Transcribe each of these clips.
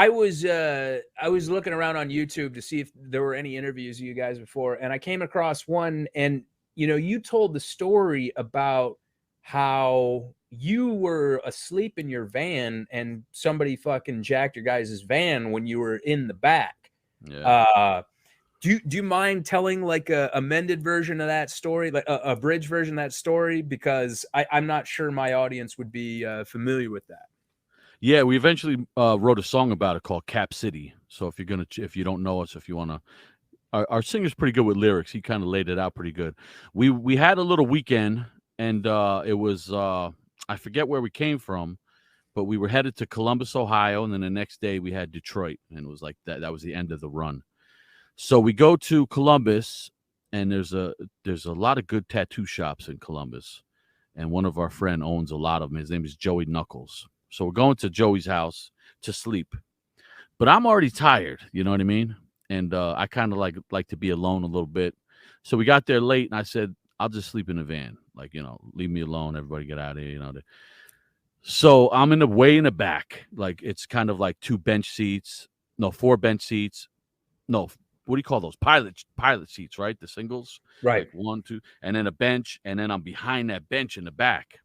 I was looking around on YouTube to see if there were any interviews of you guys before, and I came across one, and you told the story about how you were asleep in your van and somebody fucking jacked your guys' van when you were in the back. Yeah. Do you mind telling like a amended version of that story, like a bridge version of that story? Because I'm not sure my audience would be familiar with that. Yeah, we eventually wrote a song about it called Cap City. So if you don't know us, if you want to, our singer's pretty good with lyrics. He kind of laid it out pretty good. We had a little weekend, and it was I forget where we came from, but we were headed to Columbus, Ohio, and then the next day we had Detroit, and it was like that. That was the end of the run. So we go to Columbus, and there's a lot of good tattoo shops in Columbus, and one of our friend owns a lot of them. His name is Joey Knuckles. So we're going to Joey's house to sleep, but I'm already tired. You know what I mean? And I kind of like to be alone a little bit. So we got there late, and I said, I'll just sleep in the van. Like, leave me alone. Everybody get out of here. So I'm way in the back. Like, it's kind of like 4 bench seats. No, what do you call those? Pilot seats, right? The singles. Right. Like 1, 2, and then a bench, and then I'm behind that bench in the back.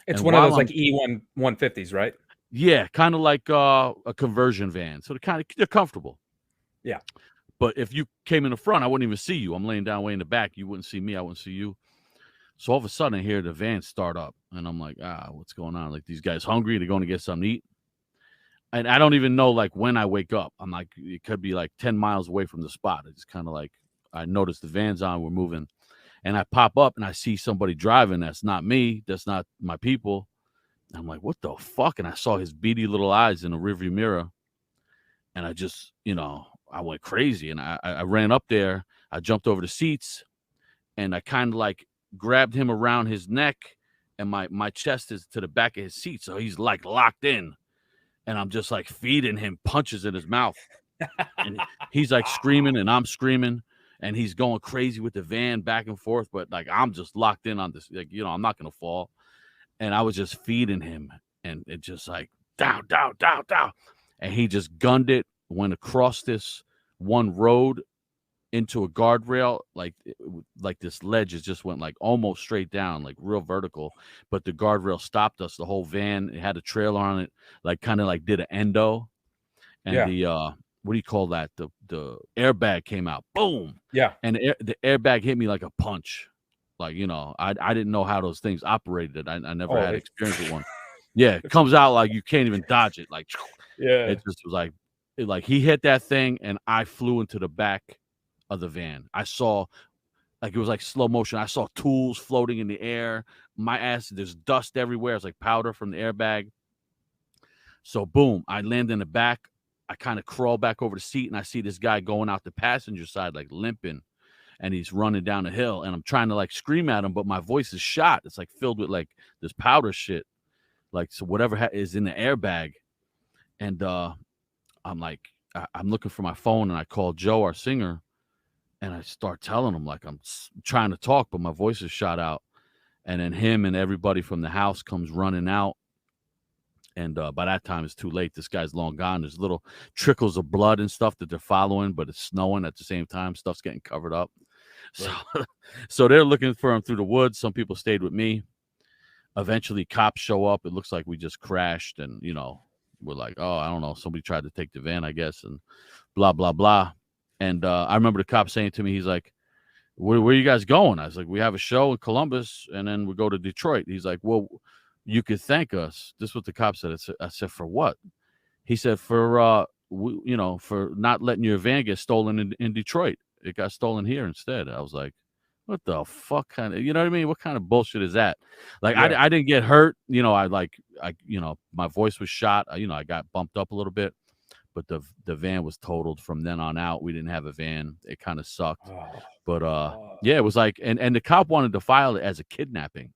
It's And one of while those like E150s, right? Yeah, kind of like a conversion van. So they're comfortable. Yeah. But if you came in the front, I wouldn't even see you. I'm laying down way in the back. You wouldn't see me. I wouldn't see you. So all of a sudden, I hear the van start up, and I'm like, what's going on? Like, these guys hungry? They're going to get something to eat. And I don't even know like when I wake up. I'm like, it could be like 10 miles away from the spot. It's kind of like I notice the van's on. We're moving, and I pop up and I see somebody driving. That's not me. That's not my people. I'm like, what the fuck? And I saw his beady little eyes in the rearview mirror. And I just, I went crazy. And I ran up there. I jumped over the seats, and I kind of like grabbed him around his neck, and my chest is to the back of his seat. So he's like locked in. And I'm just like feeding him punches in his mouth. And he's like screaming, and I'm screaming. And he's going crazy with the van back and forth. But like, I'm just locked in on this. Like, I'm not going to fall. And I was just feeding him, and it just like down, down, down, down. And he just gunned it, went across this one road into a guardrail. Like this ledge just went like almost straight down, like real vertical. But the guardrail stopped us. The whole van, it had a trailer on it, like kind of like did an endo. And the, what do you call that? The airbag came out. Boom. Yeah. And the airbag hit me like a punch. Like, I didn't know how those things operated. I never had experience with one. Yeah, it comes out like you can't even dodge it. Like, yeah, it just was like he hit that thing, and I flew into the back of the van. I saw, like, it was like slow motion. I saw tools floating in the air. My ass, there's dust everywhere. It's like powder from the airbag. So, boom, I land in the back. I kind of crawl back over the seat, and I see this guy going out the passenger side, like limping. And he's running down the hill, and I'm trying to like scream at him, but my voice is shot. It's like filled with like this powder shit, like, so whatever is in the airbag. And I'm like, I'm looking for my phone, and I call Joe, our singer, and I start telling him like I'm trying to talk, but my voice is shot out. And then him and everybody from the house comes running out. And by that time, it's too late. This guy's long gone. There's little trickles of blood and stuff that they're following, but it's snowing at the same time. Stuff's getting covered up. So they're looking for him through the woods. Some people stayed with me. Eventually, cops show up. It looks like we just crashed, and we're like, oh, I don't know, somebody tried to take the van, I guess, and blah blah blah. And I remember the cop saying to me, he's like, where are you guys going? I was like, we have a show in Columbus, and then we go to Detroit. He's like, well, you could thank us. This is what the cop said. I said, for what? He said, for for not letting your van get stolen in Detroit. It got stolen here instead. I was like, what the fuck kind of, you know what I mean? What kind of bullshit is that? Like, yeah. I didn't get hurt. My voice was shot. I got bumped up a little bit, but the van was totaled from then on out. We didn't have a van. It kind of sucked. But yeah, it was like, and the cop wanted to file it as a kidnapping.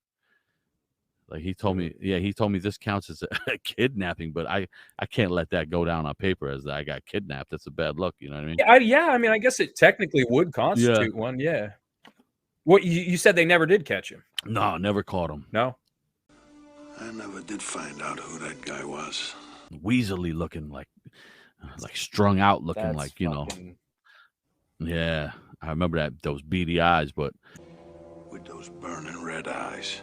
Like, he told me this counts as a kidnapping, but I can't let that go down on paper as I got kidnapped. That's a bad look. You know what I mean? Yeah. I mean, I guess it technically would constitute one. Yeah. What you said, they never did catch him? No, never caught him. No. I never did find out who that guy was. Weaselly looking, like like strung out, looking That's like, you know. fucking... Yeah, I remember that, those beady eyes, but With those burning red eyes.